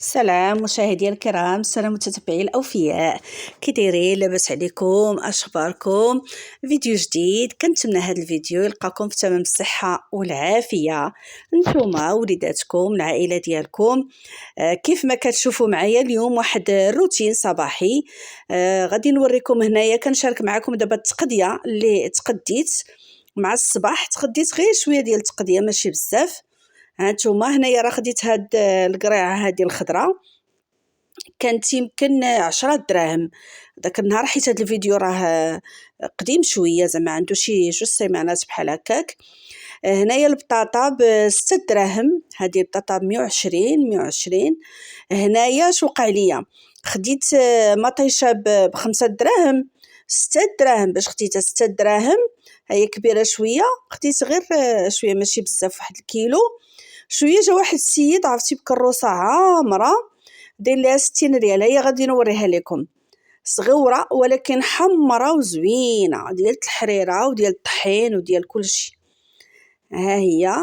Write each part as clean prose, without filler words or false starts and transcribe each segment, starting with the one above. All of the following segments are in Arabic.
سلام مشاهدي الكرام، سلام متتبعي الأوفياء، كي دايرين؟ لاباس عليكم؟ أخباركم؟ فيديو جديد. كنتمنى هذا الفيديو يلقاكم في تمام الصحة والعافية نتوما وليداتكم العائلة ديالكم. كيف ما كتشوفوا معايا اليوم واحد الروتين صباحي. غادي نوريكم هنايا، كنشارك معكم دابا التقضية اللي تقديت مع الصباح. تقديت غير شوية ديال التقضية ماشي بزاف. هانتوما هنايا راه خديت هاد القريعه هادي الخضراء، كانت يمكن 10 دراهم داك النهار، حيت هاد الفيديو راه قديم شويه، زعما عنده شي 2 سيمانات بحال هكاك. هنايا البطاطا ب6 دراهم، هذه البطاطا ب120. هنايا شو وقع ليا، خديت مطيشه ب5 دراهم، 6 دراهم باش خديتها 6 دراهم. هي كبيره شويه، خديت غير شويه ماشي بزاف، واحد الكيلو شويه. جا واحد السيد عرفتي بكروسه عامره داير ليها 60 ريال. هي غادي نوريها لكم، صغيره ولكن حمره وزوينه، ديال الحريره وديال الطحين وديال كلشي. ها هي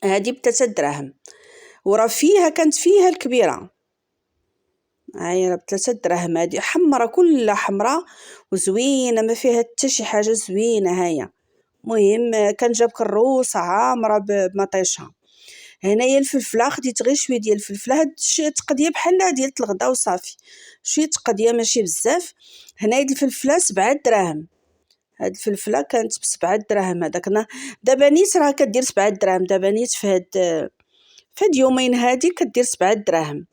هذه ب3 دراهم، وراه فيها كانت فيها الكبيره. هاي راه ب3 دراهم، هذه حمره كلها حمراء وزوينه، ما فيها حتى شي حاجه، زوينه. هيا المهم كان جاب كروسه عامره بمطيشه. هنايا الفلفله، خديت غير شويه ديال الفلفله، هاد التقديه بحال ديال الغدا وصافي، شويه تقديه ماشي بزاف. هنايا الفلفله 7 دراهم، هاد الفلفله كانت ب7 دراهم. دابا نيت راه كدير 7 دراهم، دابا نيت في هاد يومين هادي كدير 7 دراهم.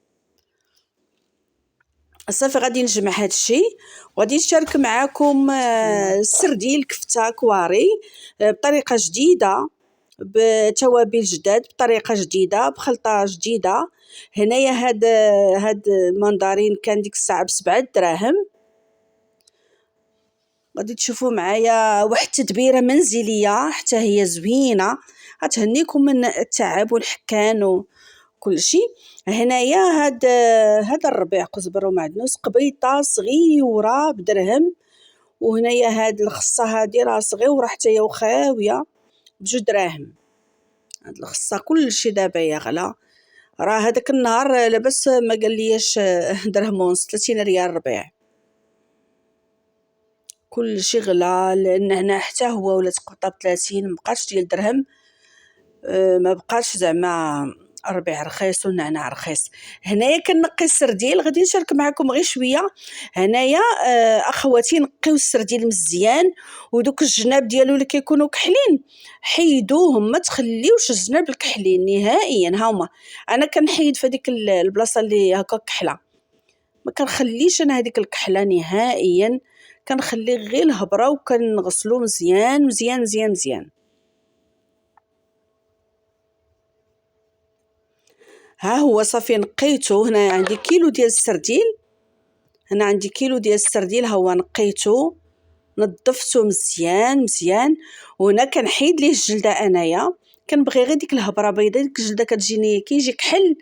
صافي غادي نجمع هاد الشيء وغادي نشارك معاكم السرديل كفته كواري بطريقه جديده، بتوابل جداد، بطريقه جديده، بخلطه جديده. هنايا هاد المندرين كان ديك الساعه ب7 دراهم. غادي تشوفوا معايا واحد التدبيره منزليه حتى هي زوينه، غتهنيكم من التعب والحكان وكل شيء. هنايا هاد الربيع كزبر ومعدنوس، قبيطه صغيره بدرهم. وهنايا هاد الخصه هادي راه صغيره حتى هي وخاويه ب2 دراهم. هاد الخصه كلشي دابا يغلى، راه هذاك النهار لاباس ما قال ليش درهم ونص، 30 ريال الربيع، كلشي غلا. النعناع حتى هو ولا تقبطه ب30، مبقاش ديال درهم. ما بقاش زعما الربيع رخيص والنعناع رخيص. هنايا كنقي السرديل، غادي نشارك معكم غير شويه. هنايا اخواتي نقيو السرديل مزيان، ودوك الجناب ديالو اللي كيكونوا كحلين حيدوهم، ما تخليوش الجناب الكحلين نهائيا. هاهما انا كنحيد في هذيك البلاصه اللي هكا كحله، ما كنخليش انا هذيك الكحله نهائيا، كنخلي غير الهبره وكنغسلو مزيان مزيان مزيان مزيان. ها هو صافي نقيتو. هنا عندي كيلو ديال السرديل، هنا عندي كيلو ديال السرديل، ها هو نقيتو نظفتو مزيان مزيان. وهنا كنحيد ليه الجلده، انايا كنبغي غير ديك الهبره بيضاء، ديك الجلده كتجيني كيجي كحل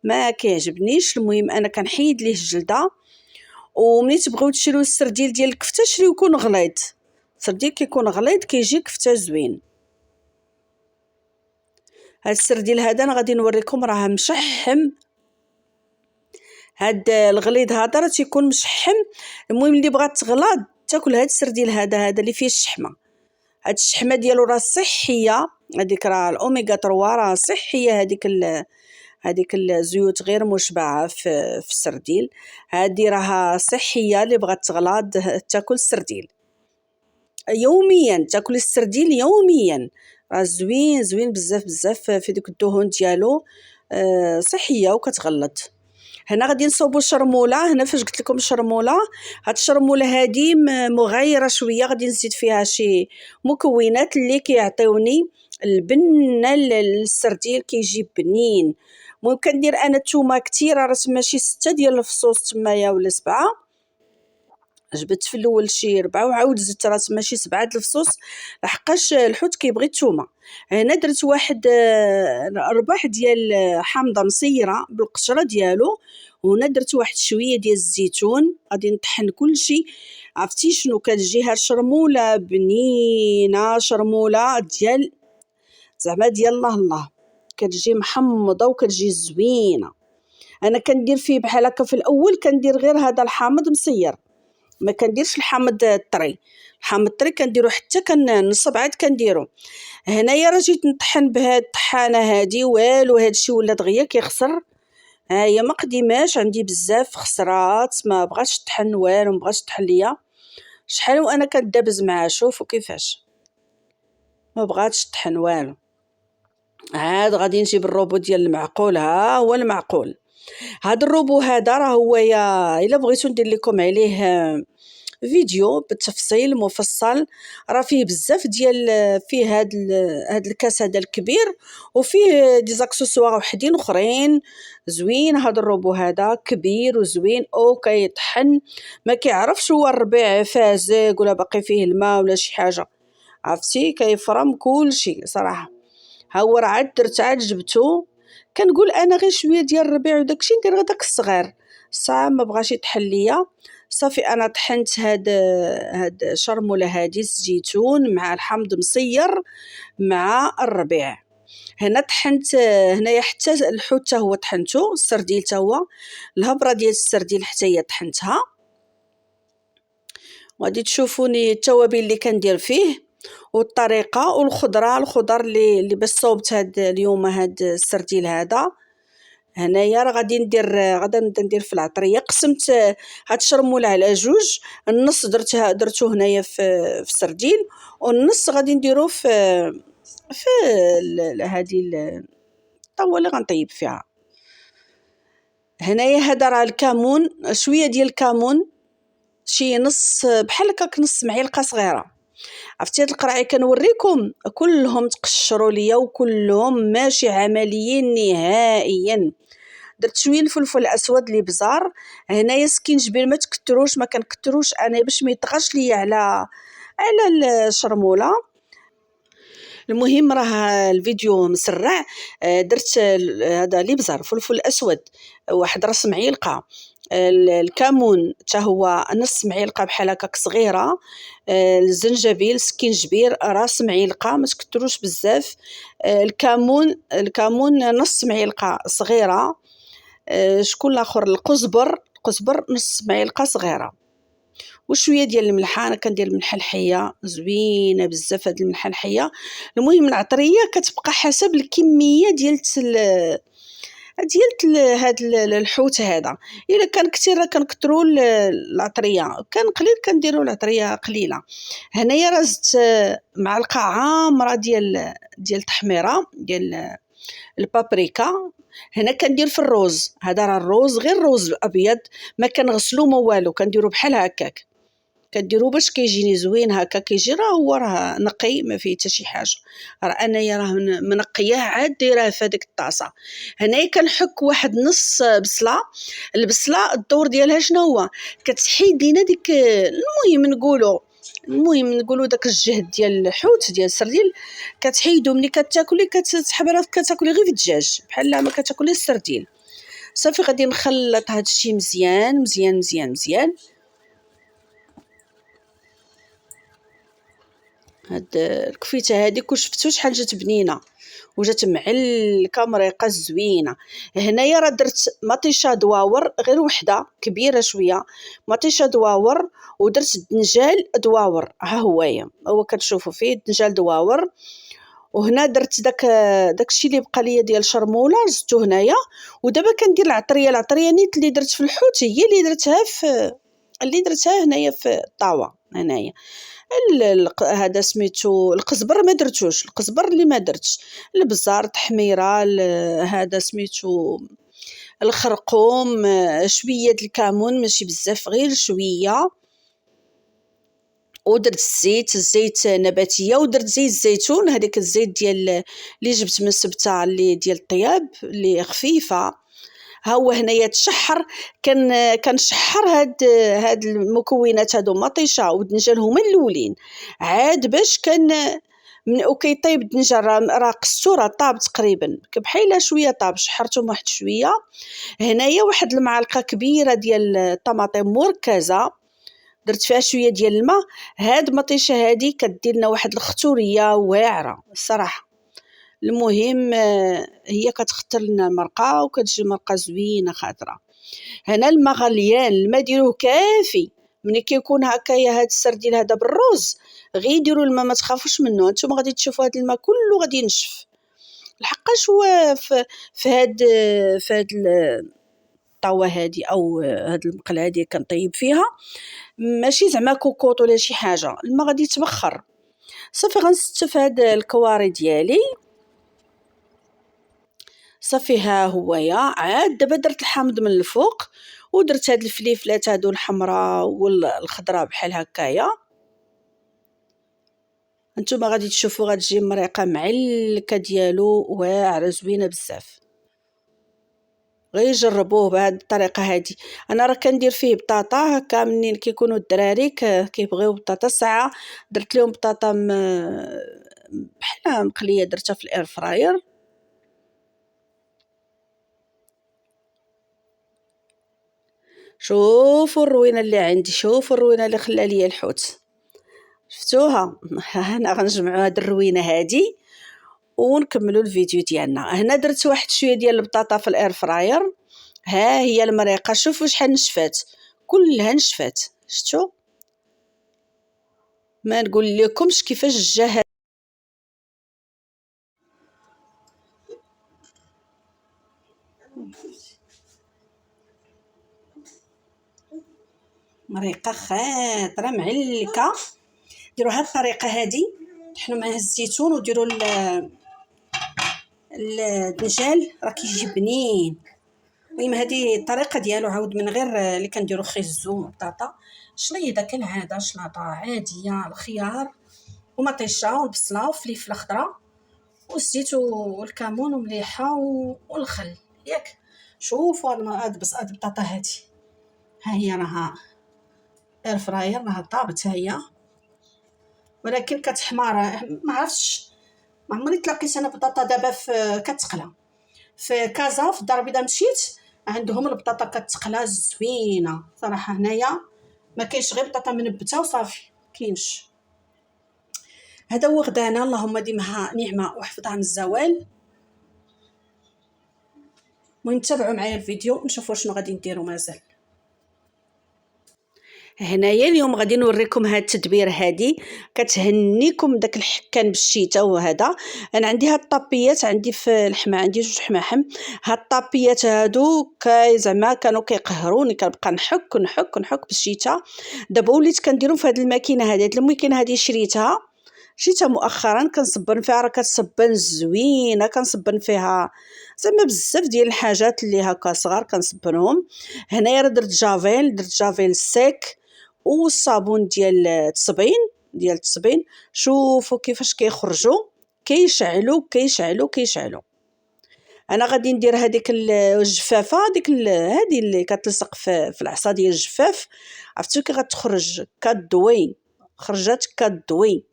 ما كيعجبنيش. المهم انا كنحيد ليه الجلده. وملي تبغيو تشريو السرديل ديال الكفته شريو يكون غليظ، السرديل كيكون غليظ كيجي كفته زوين. هاد السرديل هذا انا غادي نوريكم راه مشحم، هاد الغليظ هذا راه تيكون مشحم. المهم اللي بغات تغلاض تاكل هاد السرديل هذا اللي فيه الشحمه. هاد الشحمه ديالو راه صحيه، هذيك راه الاوميغا 3 راه صحيه. هذيك الزيوت غير مشبعه في السرديل، هذه راها صحيه. اللي بغات تغلاض تاكل السرديل يوميا، تاكل السرديل يوميا، راه زوين زوين بزاف بزاف في ديك الدهون ديالو، صحيه وكتغلط. هنا غادي نصوبوا الشرموله. هنا فاش قلت لكم الشرموله، هاد الشرموله هادي مغيره شويه، غادي نزيد فيها شي مكونات اللي كيعطيوني البنه للسرديل، كيجي بنين. ممكن ندير انا الثومه كثيره، راه تما شي 6 ديال الفصوص تمايا ولا 7. جبت في الاول شي 4 وعاود زدت راه تما شي 7 د الفصوص، لحقاش الحوت كيبغي الثومه. هنا درت واحد ربع ديال حامضه مصيره بالقشره ديالو. وهنا درت واحد شويه ديال الزيتون، غادي نطحن كلشي. عرفتي شنو كتجي هاد الشرموله بنينه، شرموله ديال زعما ديال الله الله. كتجي محمضه وكتجي زوينه. انا كندير فيه بحال هكا في الاول كندير غير هذا الحامض مصير، ما كنديرش الحامض الطري. الحامض الطري كنديرو حتى كنصب عاد كنديرو. هنايا راه جيت نطحن بهاد الطحانه هادي والو، هادشي ولا دغيا كيخسر. ها هي ما قديماش عندي بزاف خسرات، ما بغاتش طحن والو، ما بغاتش طحن ليا شحال وانا كندابز معاه. شوفوا كيفاش ما بغاتش طحن والو. عاد غادي نجيب الروبو ديال المعقول. ها هو المعقول. هذا الروبو هذا راه هو الا بغيتو ندير لكم عليه فيديو بالتفصيل مفصل، راه فيه بزاف ديال فيه هاد الكاس هذا الكبير، وفيه دي زاكسسوار وحدين اخرين زوين. هذا الروبو هذا كبير وزوين او كيطحن، ما كيعرفش هو الربيع فازق ولا باقي فيه الماء ولا شي حاجه، عرفتي كيفرم كلشي صراحه. ها هو راه عاد درت عاد جبتو، كنقول انا غير شويه ديال الربيع وداكشي ندير غير داك الصغير، صا ما بغاش يطحن ليا. صافي انا طحنت هاد شرموله هادي الزيتون مع الحمض مصير مع الربيع. هنا طحنت هنايا حتى الحوت حتى هو طحنته، السرديل حتى هو، الهبره ديال السرديل حتى هي طحنتها. وغادي تشوفوني التوابل اللي كندير فيه والطريقه الخضر اللي باش صوبت هاد اليوم هاد السرديل هذا. هنايا راه غادي ندير في العطريه. قسمت هاد الشرموله على جوج، النص درتو هنايا في السرديل، والنص غادي نديروه في هذه الطاوه اللي غنطيب فيها. هنايا هذا راه الكمون، شويه ديال الكمون، شي نص بحال هكاك نص معلقه صغيره. عرفتي هاد القرعي كنوريكم كلهم تقشروا ليا وكلهم ماشي عمليين نهائيا. درت شويه الفلفل الاسود اللي بزار. هنايا سكينجبير ما تكتروش، ما كنكتروش انا باش ما يطغاش ليا على الشرموله. المهم راه الفيديو مسرع. درت هذا اللي بزار فلفل اسود واحد راس معلقه، الكمون حتى هو نص معلقه بحال هكاك صغيره، الزنجبيل سكينجبير راس معلقه ما تكتروش بزاف، الكمون نص معلقه صغيره، شكون الاخر القزبر نص معلقه صغيره، وشويه ديال الملح. انا كندير الملحه الحيه زوينه بزاف هاد الملحه الحيه. المهم العطريه كتبقى حسب الكميه ديال هاد الحوت هذا. الا كان كثير راه كنكثروا العطريه، كان قليل كنديروا العطريه قليله. هنايا راه زدت معلقه عامره ديال التحميره ديال البابريكا. هنا كندير في الروز، هذا راه الروز غير الروز الابيض، ما كنغسلو ما والو، كنديرو بحال هكاك، كديرو باش كيجيني زوين هكا، كيجي راه نقي ما فيه حتى شي حاجه. راه انايا راه منقياه عاد دايراه في هذيك الطاسه. هنايا كنحك واحد نص بصله. البصله الدور ديالها شنو هو؟ كتحيد لينا ديك المهم نقولوا داك الجهد ديال الحوت ديال السرديل، كتحيدو ملي كتاكلي كتسحب راه كتاكلي غير في الدجاج بحال ما كتاكلي السرديل. صافي غادي نخلط هذا الشيء مزيان مزيان مزيان مزيان. هاد الكفيته هذيك وشفتو شحال جات بنينه وجات معلكه مريقه زوينه. هنايا راه درت مطيشه دواور غير وحده كبيره شويه، مطيشه دواور، ودرت الدنجال دواور. ها هو كتشوفوا فيه الدنجال دواور. وهنا درت داك الشيء اللي بقى ليا ديال شرموله زدتو هنايا. ودابا كندير العطريه نيت اللي درت في الحوت هي اللي درتها هنايا في الطاوه. هنايا هذا سميتو القزبر ما درتوش، القزبر اللي ما درتش، البزار تحميره، هذا سميتو الخرقوم، شويه د الكمون ماشي بزاف غير شويه، ودرت الزيت نباتيه، ودرت زيت الزيتون، هذاك الزيت ديال اللي جبت من السبته اللي ديال الطياب اللي خفيفه. ها هو هنايا تشحر. كنشحر هاد المكونات هادو مطيشه والدنجال هما الاولين، عاد باش من وكيطيب الدنجال راه قصو راه طاب تقريبا بحال شويه طاب، شحرتهم واحد شويه. هنايا واحد المعلقه كبيره ديال الطماطم مركزه درت فيها شويه ديال الماء. هاد المطيشه هادي كدير لنا واحد الختوريه واعره الصراحه. المهم هي كتختار لنا المرقه وكتجي مرقه زوينه خضره. هنا الماء غليان، الماء ديروه كافي. ملي كيكون هكايا هاد السردين هذا بالروز غير ديروا الماء، ما تخافوش منه. نتوما غادي تشوفوا هاد الماء كله غادي ينشف، لحقاش هو في هاد الطاوه هادي او هاد المقله هادي كنطيب فيها ماشي زعما كوكوط ولا شي حاجه، الماء غادي يتبخر. صافي غنستف هاد الكواري ديالي، صافي ها هويا. عاد دابا درت الحامض من الفوق ودرت هاد الفليفلات هادو الحمراء والخضراء بحال هكايا. نتوما غادي تشوفوا غتجي مريقه معلكه ديالو واعره زوينه بزاف. غير جربوه بهذه الطريقه هذه. انا راه كندير فيه بطاطا هكا منين كيكونوا الدراري كيبغيو بطاطا، ساعه درت لهم بطاطا بحال مقليه درتها في الاير فراير. شوفوا الروينه اللي عندي، شوفوا الروينه اللي خلى لي الحوت، شفتوها؟ انا غنجمعوا هاد الروينه هادي ونكملوا الفيديو ديالنا. هنا درت واحد شويه ديال البطاطا في الاير فراير. ها هي المريقه، شوفوا شحال نشفات، كلها نشفات. شفتوا؟ ما نقول لكمش كيفاش جا مريقه خاطره معلكه. ديروا هاد الطريقه هادي، طحنوا معها الزيتون وديروا الدنجال، راه كيجي بنين. المهم هذه الطريقه ديالو عاود من غير اللي كنديروا خيزو وبطاطا، شليضه كالعاده، شلاطه عاديه، الخيار ومطيشه والبصله والفلفله الخضراء والزيت والكمون ومليحه والخل ياك. شوفوا هاد البطاطا هادي، ها هي راها اير فراير، راها طابت ها هي، ولكن كتحمار. ما عرفتش، ما عمري تلاقيت انا بطاطا دابا كتقلى في كازا. في الدار البيضاء مشيت عندهم البطاطا كتقلى زوينه صراحه. هنايا ما كاينش غير بطاطا منبته وصافي، كاينش. هذا هو غدانا، اللهم ديمها نعمه وحفظها من الزوال. المهم تابعوا معايا الفيديو نشوفوا شنو غادي نديروا مازال. هنايا اليوم غادي نوريكم هاد التدبير هادي كتهنيكم داك الحكان بالشتاء. وهذا انا عندي هاد الطابيات، عندي في الحما عندي جوج حماحم. هاد الطابيات هادو زعما كانوا كيقهروني، كنبقى نحك بالشتاء. دابا وليت كنديرهم في هاد الماكينه هادي. هاد الماكينه هادي شريتها مؤخرا، كنصبن فيها، راه كتصبن زوينه، كنصبن فيها زعما بزاف ديال الحاجات اللي هكا صغار كنصبنهم. هنايا راه درت جافيل سيك والصابون ديال التصبين. شوفوا كيفاش كيخرجوا، كيشعلوا. انا غادي ندير هذيك الجفافه، هذه اللي كتلصق في العصا ديال الجفاف، عرفتوا كي غتخرج كدوي، خرجات كدوي.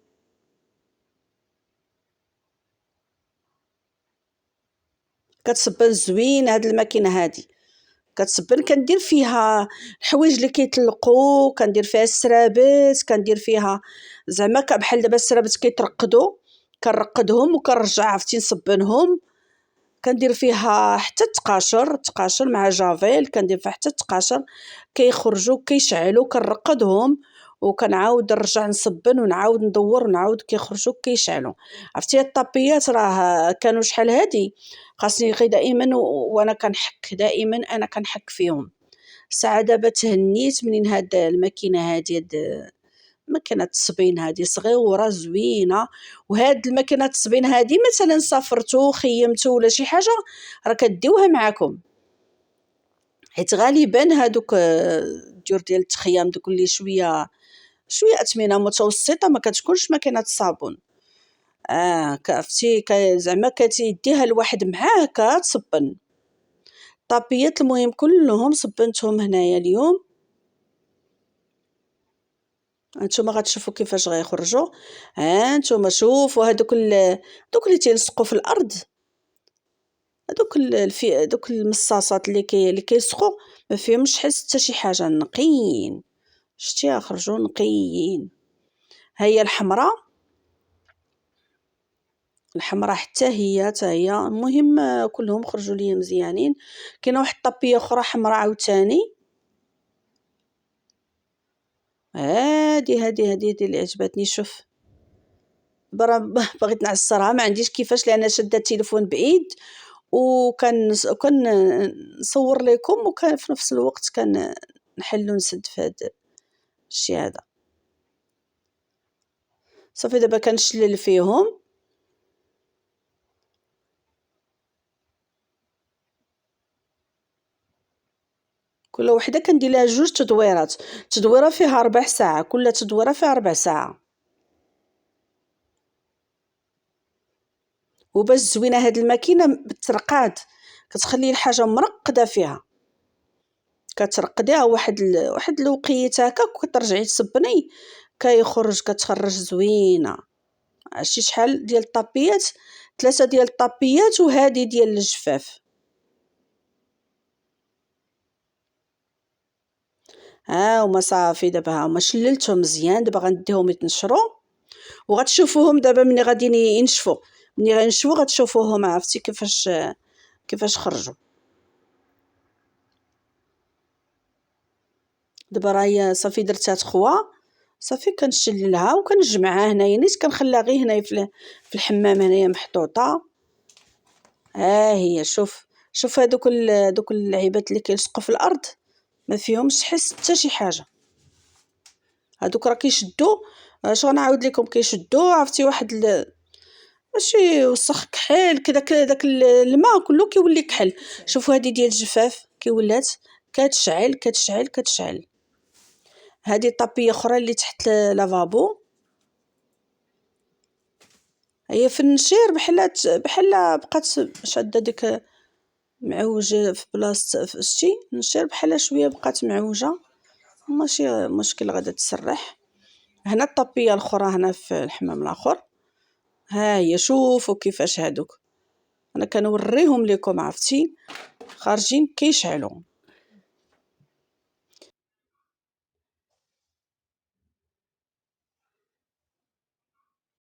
كتصبن زوين هاد الماكينه هادي، كتصبن. كندير فيها الحوايج اللي كيطلقوا، كندير فيها السرابت، كندير فيها زعما بحال دابا السرابت كيترقدوا، كنرقدهم وكنرجع عرفتي نصبنهم. كندير فيها حتى التقاشر مع جافيل، كندير فيها حتى التقاشر، كيخرجوا كيشعلوا، كنرقدهم وكنعاود نرجع نصبن ونعاود ندور ونعاود كيخرجوا كيشعلوا. عرفتي هاد الطابيات راه كانوا شحال هادي، خاصني غير دائما وانا كنحك، دائما انا كنحك فيهم. ساعه دابا تهنيت منين هاد الماكينه هادي، هاد ماكينه التصبين هادي صغيره زوينه. وهاد الماكينه التصبين هادي مثلا سافرتو خيمتو ولا شي حاجه راه كديوها معكم، حيت غالبا هادوك الديور ديال التخييم دوك اللي شويه اثمنه متوسطه ما كتكونش ماكينه الصابون. عرفتي زعما كتيديها الواحد معاه كتصبن. طابيات المهم كلهم صبنتهم هنايا اليوم. هانتوما غتشوفوا كيفاش غيخرجوا. هانتوما شوفوا دوك اللي تيلصقوا في الارض، دوك المصاصات اللي كيلصقوا ما فيهمش حتى شي حاجه، نقيين. شتيها خرجوا نقيين. هي الحمراء الحمراء حتى هي المهم كلهم خرجوا لي مزيانين. كاينه واحد الطابيه اخرى حمراء عاوتاني، هادي اللي عجبتني. شوف بغيت نعصرها ما عنديش كيفاش، لان شاده التليفون بعيد وكان نصور لكم، وكان في نفس الوقت كان نحل ونسد في هذا الشيء هذا. صافي دابا كنشلل فيهم. كل وحده كندير لها 2 تدويرات، تدويره فيها ربع ساعه، كل تدويره فيها ربع ساعه. وباش زوينه هاد الماكينه بالترقاد، كتخلي الحاجه مرقده فيها، كترقديها واحد الوقيته هكاك وكترجعي تصبني كيخرج، كتخرج زوينه. عرفتي شحال ديال الطابيات؟ 3 ديال الطابيات وهذه ديال الجفاف. ها هما صافي دابا ها هما شللتهم مزيان، دابا غنديهم يتنشروا وغتشوفوهم دابا ملي غادي ينشفوا. ملي غينشفوا غتشوفوهم، عرفتي كيفاش خرجوا. دابا راهي صافي درتها تخوا، صافي كنشللها وكنجمعها هنايا، نيت كنخليها غير هنايا في الحمام هنايا محطوطه. ها هي شوف دوك اللعيبات اللي كيلصقوا في الارض ما فيهمش تحس حتى شي حاجه. هادوك راه كيشدوا، اش غنعاود لكم، كيشدوا عرفتي واحد ماشي وسخ كحيل كذا، داك الماء كله كيولي كحل. شوفوا هذه ديال الجفاف كي ولات كتشعل. هذه طابيه اخرى اللي تحت لافابو، هي في النشير بحال بقات شاده ديك معوجه في بلاصه شتي النشير، بحال شويه بقات معوجه، ماشي مشكل غادا تسرح. هنا الطابيه الاخرى هنا في الحمام الاخر، ها هي شوفوا كيفاش هادوك انا كنوريهم لكم، عرفتي خارجين كيشعلوا.